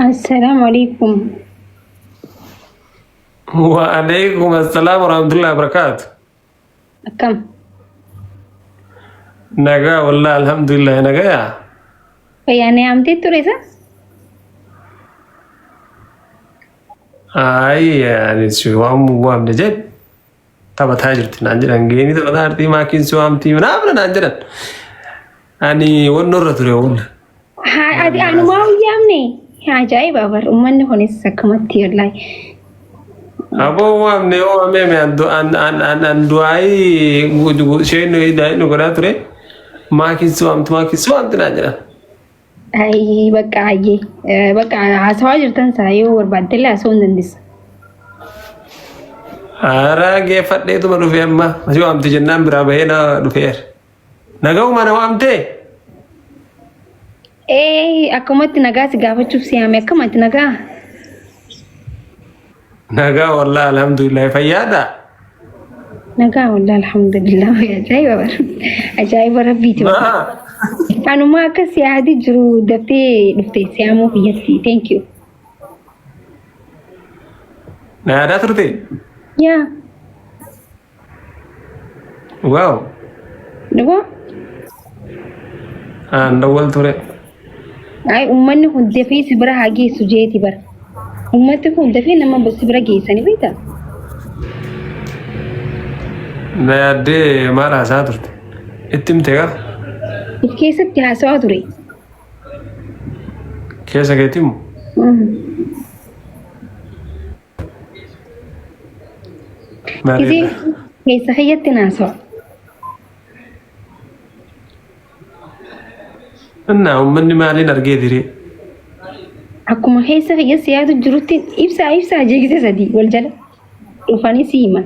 السلام عليكم. وعليكم السلام ورحمة الله وبركاته. كم؟ نجا والله الحمد لله نجا. يعني عمتي توريسا؟ يعني شو وام نجد. تبى تهاجرت نانجران جيني تبى تهارتي ما كين سو أمتي من أبنا نانجران. أني ونورة تريون. هذه أنا ما هو يامني. عجائب أبر أمني هوني سكمتي والله. أبو وام نيو أمي أن دعائي شيء نويدا نقرأ تري ما كين سو أمتي نانجران. أي بقى أي بقى عساجر تنسايو وربعدلها أسون دندس. Arage fadde itu baru fiamma masih amti jennam berapa ya du fer nagau mana amte Aku mati naga segala cup siam aku mati naga. naga wallah alhamdulillah fayyada Naga wallah alhamdulillah ya ajaib Rabbi tu. Anu ma kasi hadi juru dafte siamu fiyati. Thank you. nah ada terus Ya. wow Naga? anda wal ture Ay ummanni hundee fi sibira hagee sujeeti bar. Ummati hundee fi nama sibira geessani beektaa? nah ade mara saat terus itim tega If keessatti haasawaa ture. kesa ketim Isi mari keessa hayyatti naasawa. nah umman malin arge diri Akkuma keessa hayyatti yaadu jirutti ibsaa jeegise sadii wal jala dhufanii si himan.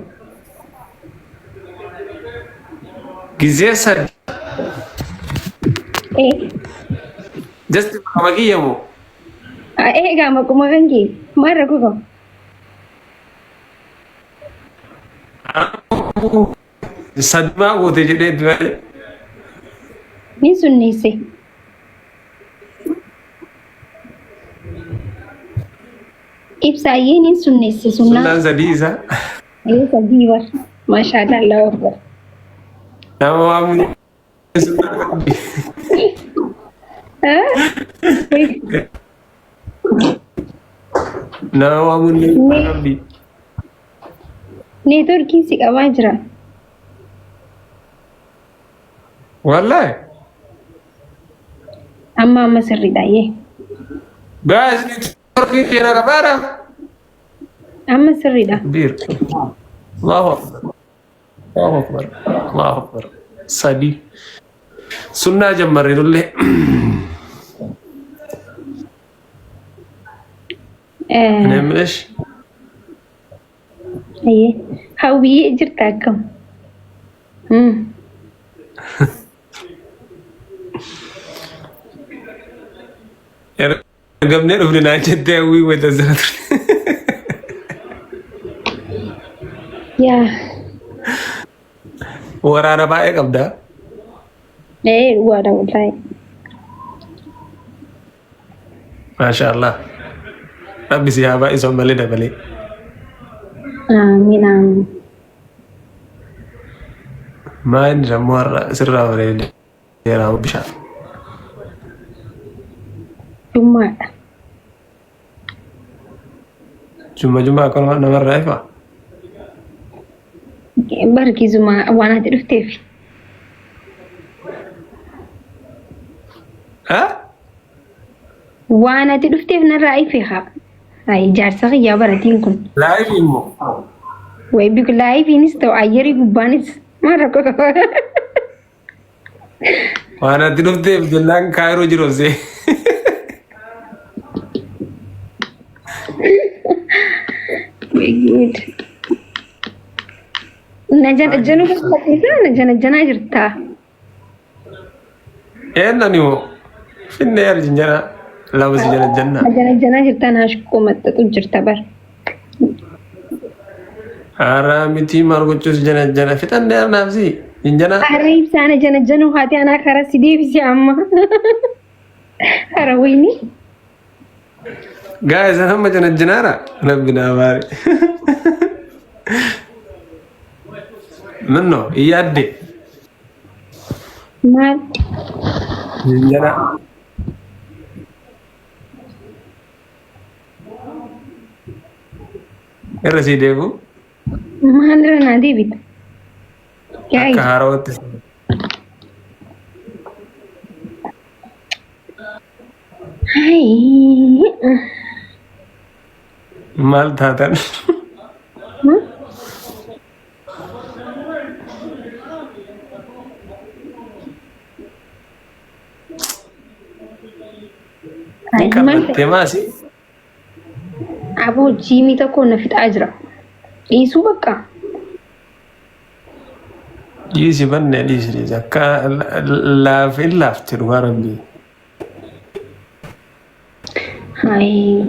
gizesa just kamagi yamu Egaa maquma kan kee maal rakkoo qaba? sadma gote jedhe du'e Ni sunneesse. Ibsaayyee ni sunneesse sunnaa. sunan sadisa Sadii bar. Maashaallah Allahu Akbar. nama wamu nama wamu nabi Neetworkiin si qabaa jira. wallahi Amma sirriidha. guys turki kena kabara Amma sirriidha. bir Allahu akbar Allahu akbar Allahu akbar sadi sunna jammare dulle nemlesh Hawwiyyee jirta akkam? gamne dufne na jette wi wata zanatu Yaa. waraana baay'ee qabda Dhugaadha wallahi. masha Allah rabbi si haa baay'isan malee dabalee Amiin amiin. maa inni dammoo har'a sirraa bareede yeraa bishaan Jummaadha. jumma akkanuma namarraa ifa Barkisuma waan ati dhufteef. Waan ati dhufteef narraa ife haa. Ijaarsa kiyyaa baratiin kun. laayifi immoo Wayi biqilaa laayifiinis ta'u ayyarii gubbaanis maal rakkoo qaba? waan ati dhufteef jennaan kaayiroo jiru see Najanajjanuu barbaachisa najanajjanaa jirta. eennan immoo finne arjinjana lawasi janajjanna Najanajjanaa jirta naashkoo maxxatu jirta bar. haaraa miti maal gochuus janajjana fixanne arnaafsi jinjana Harri ibsaa najanajjanuu haati anaa karaa si deebisi amma. Hara wayni. Guys, أنا هم جن الجنارة ربنا باري منو يادي مال جنجنا الرسيديكو مال رنا دي بيت جاي كهاروت هاي مال تاتن هاي كم مال تماسي أبو جيمي تكون في الأجرة إيسو بقى يجي بنا ليش ليش كا لا في لا في ترواربي هاي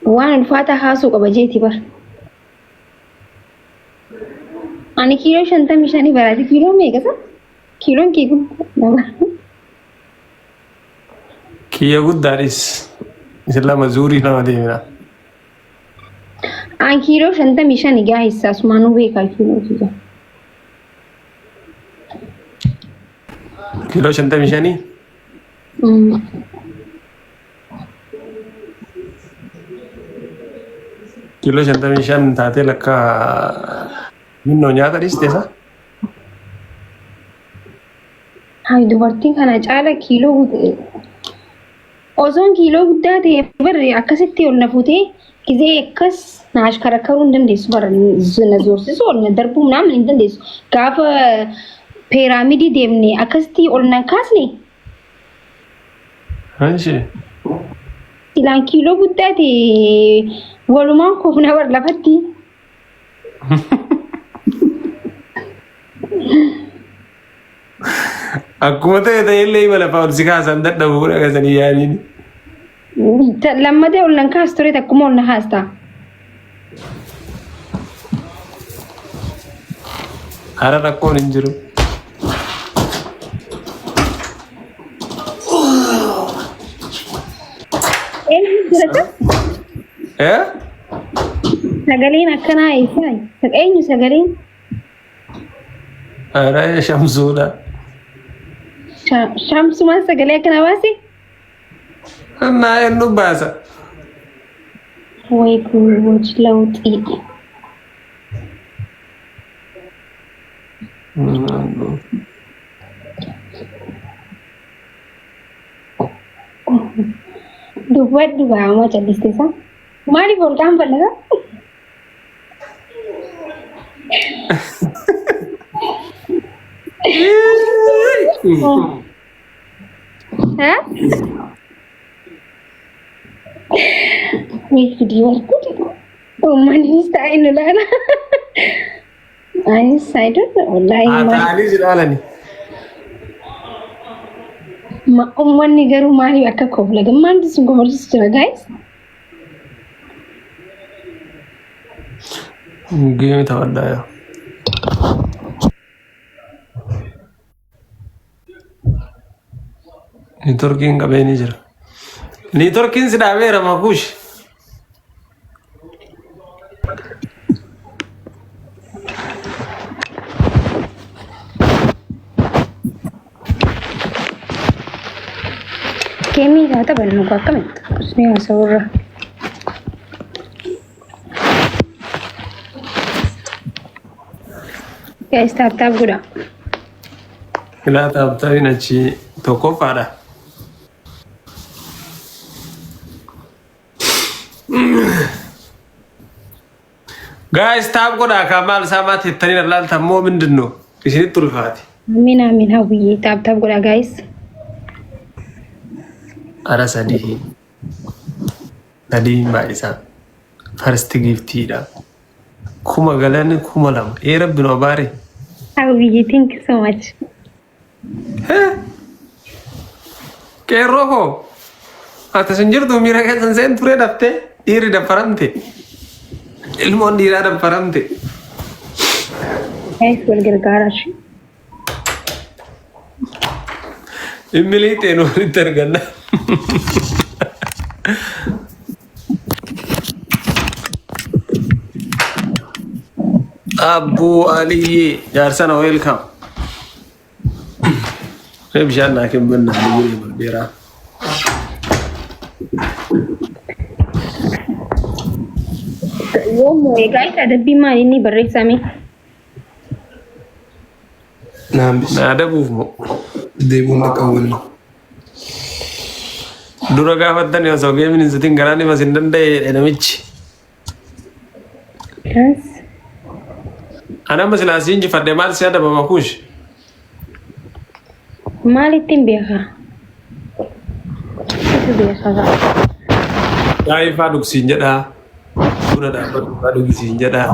وانا الفاتحة سوق بجيتي بر أنا كيلو شنطة مشاني براتي كيلو ميجا صح كيلو كيكو كي يقول داريس إسلا مزوري لا مدينا أنا كيلو شنطة مشاني جاهز أسمانو بيكا كيلو كيلو كيلو شنطة مشاني كيلو شنطة مشان تاتي لك منو نياتا ديس تيسا هاي dubartiin kana caala kiiloo osoon kiiloo guddaa ta'e barre akkasitti ol na fuutee gizee akkas na ashkarakkaruu hin dandeessu bara na zoorsisuu ol na darbuu naamni hin dandeessu gaafa peeraamidii deemne akkasitti ol na kaasne هانشي ilaan kiiloo guddaa ta'e walumaan koofna bar lafatti akkuma ta'e ta'ellee mala faawursi kaasan dadhabuu dhagasanii yaaniin lammatee ol nan kaas ture takkuma ol na haastaa hara rakkoon hin jiru sagaleen akkanaa eessaa eenyu sagaleen hara shamsuudha shamsumaan sagalee akkanaa baase naa ennu baasa ወይ ጉድ ለውጥ ዱበት ዱባማ ጨልስቴሳ ማሊ ቦልቃን ፈለጋ Wait, video aku tu. Oh, manis tak ini lah. I don't know. Taanis ilaalani. Uummanni garuu maaliif akka kofla gammaanti sun gomarsis jira guys. Geemi taphataa yaa. Niitorkiin qabeenii jira. Niitorkiin si dhaabeera makuush. Kemi kata bannu akkamitti kusni haasawurra. Guys taap godha. Ilaa taaptaatiin achi tokkoffaadha. Guys taap godha kaamaal saamaatti hittanii ilaaltan moo ምንድን ነው isinitti ulfaate. Amin amin hawwii taap godha guys. Ara sadii baay'isaa first giftiidha. Kuma galani kuma lama rabbi no baare. Hawwii thank you so much. Qeerroo koo ati sun jirtu miira keessan seen ture dhabte dhiirri dabfaramte ilmoon dhiiraa dabfaramte. Guys wal gargaarashi. Immiliiteen walitti arganna. أبو علي جارسنا ويلكم. بشأننا كم بنا نقول بالبيرة. يوم قاعد أدبي ما إني بريك سامي. نعم بس نادى بوفمو. ديبونك أول. Dura gaafattan yoo soo geemin insitiin garaani mas hin danda'e namichi. Yes. Ana maslaasiin jifadhe maal si adaba makuush. Maalittiin beekaa? Itu beekaa. Yaa'ii faa dhugsiin jedhaa. Buna dhaabbatu faa dhugsiin jedhaa.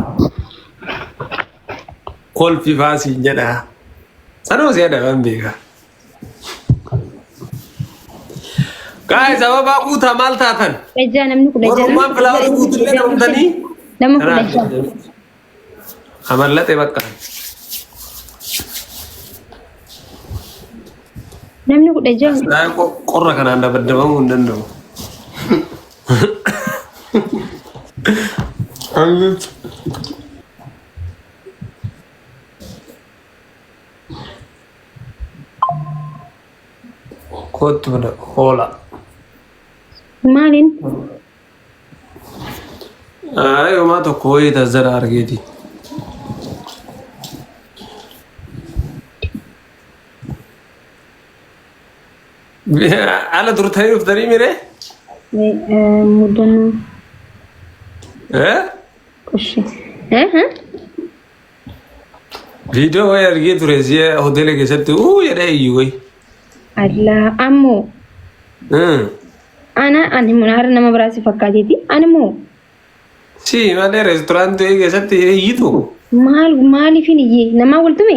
Kolfi faa siin jedhaa. Sanoo si adaban beekaa. Guys, sababa kuutaa maal taatan? Ejjaa namni kudha jala. Orommaan filaawar guutuullee namtanii? Nama kudha jala. Amallaxee bakka. Namni kudha jala. Qorra kanaan dabaddabamuu hin danda'u. Kootu bada hoola. Maalin? Yooma tokko wayii tazzara argeeti. Ala turtanii dhuftanii mire? Mudannoo. Qoshi. Viidiyoo wayii argee ture si hoteela keessatti jedhee iyyuu wayii. Allah ammoo. Ani munaara nama biraasi fakkaateti. Ani moo? Si malee reesturaantii keessatti iyyitu. Maaliifin iyyee? Namaa waltume?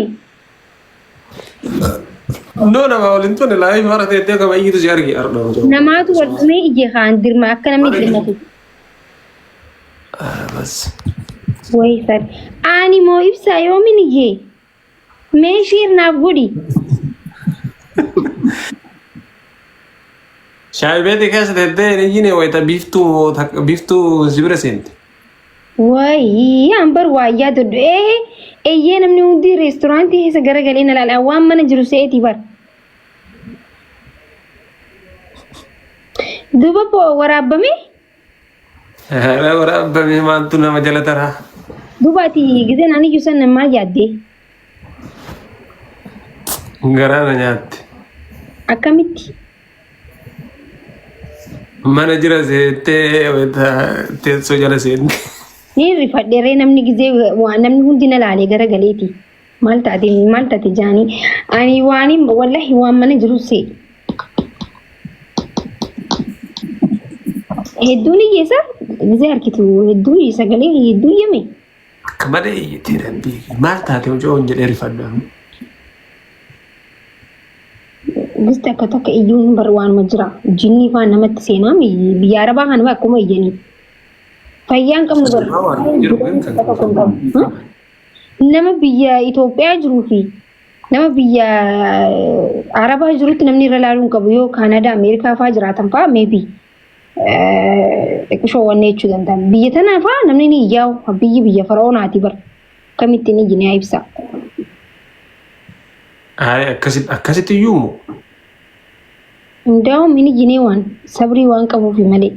No nama waliin tuni laayii mara teettee kama iyyitu si argi argamu. Namaatu waltume iyyee kaan dirma akka namni dirmatu. Bas. Wayi sar. Ani moo ibsaa yoomin iyyee? Mee shiirnaaf godhi. Shaayibeti keessa teettee inni wayita biiftuu sibira seente. Wayi ambar waayyaa doddo eeyyee namni hundi reesturaantii keessa garagalee na laala waan mana jiru se'eeti bar. Duuba waraabame? Waraabame maaltu nama jala taraa. Duuba ati gisee naan iyyuu san maal yaaddee? Garaana nyaatte. Akkamitti? Mana jira seettee teessoo jala seente. Ni rifadheeree namni gisee namni hundi na laalee garagaleeti. Maal taate jaanii. Ani waaniin wallahi waan mana jiru se'e. Hedduun iyyeessa gisee harkitu hedduun sagalee hedduun yeme. Akka malee iyyitee danbii maal taate hojii jedhee rifadhaan. Gisti akka takka iyyuun bar waanuma jira. Jinni faan namatti seenaa biyya Arabaa kanuma akkuma iyyanii. Fayyaan qabnu bar. Nama biyya Itoophiyaa jiruu fi nama biyya Arabaa jirutti namni irra laaluun qabu yoo Kaanadaa, Ameerikaa fa'aa jiraatan fa'aa maybe xiqqishoo wanne jechuu danda'an. Biyya tanaa fa'aa namni ni iyyaa'u biyya fara'oonaati bar. Kamittiin iyyinee ibsa. Akkasitti iyyuu Ndaa'um inni jinee waan sabrii waan qabuuf malee.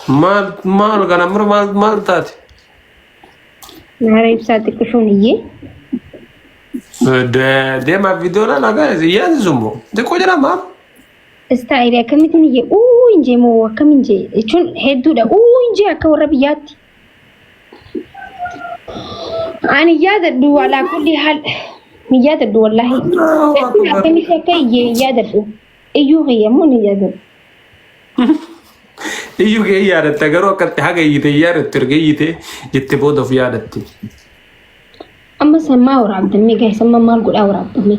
Maal kana mura maal taate? Naara ibsaa xiqqishoon iyyee. Deemaa viidiyoon alagaa yaadni summoo xiqqoo jira maal? Istaayilii akkamittiin iyyee injee moo akkam injee jechuun hedduudha injee akka warra biyyaatti. Ani yaadadhu alaa kulli haal. Ni yaadadhu wallahi. Akkamitti akka iyyee yaadadhu. Iyyuu qiyyamoo ni yaadadhu. Iyyuu kee yaadatte garuu akkatti haga iyyite yaadatte erga iyyite jettee booda of yaadatte. Amma sammaa waraabdamee gahe sammaa maal godhaa waraabdamee.